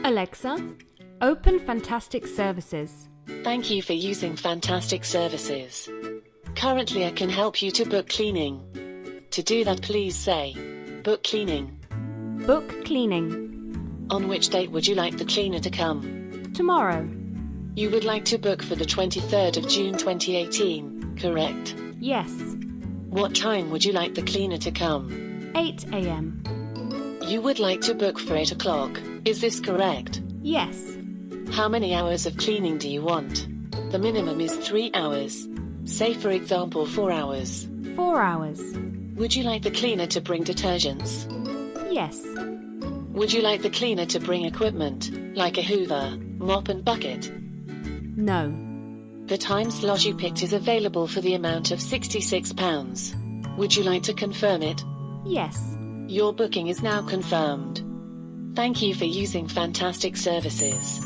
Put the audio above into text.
Alexa, open Fantastic Services. Thank you for using Fantastic Services. Currently I can help you to book cleaning. To do that, please say, book cleaning. Book cleaning. On which date would you like the cleaner to come? Tomorrow. You would like to book for the 23rd of June 2018, correct? Yes. What time would you like the cleaner to come? 8 a.m. You would like to book for 8 o'clock, is this correct? Yes. How many hours of cleaning do you want? The minimum is 3 hours. Say for example 4 hours. 4 hours. Would you like the cleaner to bring detergents? Yes. Would you like the cleaner to bring equipment, like a hoover, mop and bucket? No. The time slot you picked is available for the amount of £66. Would you like to confirm it? Yes. Your booking is now confirmed. Thank you for using Fantastic Services.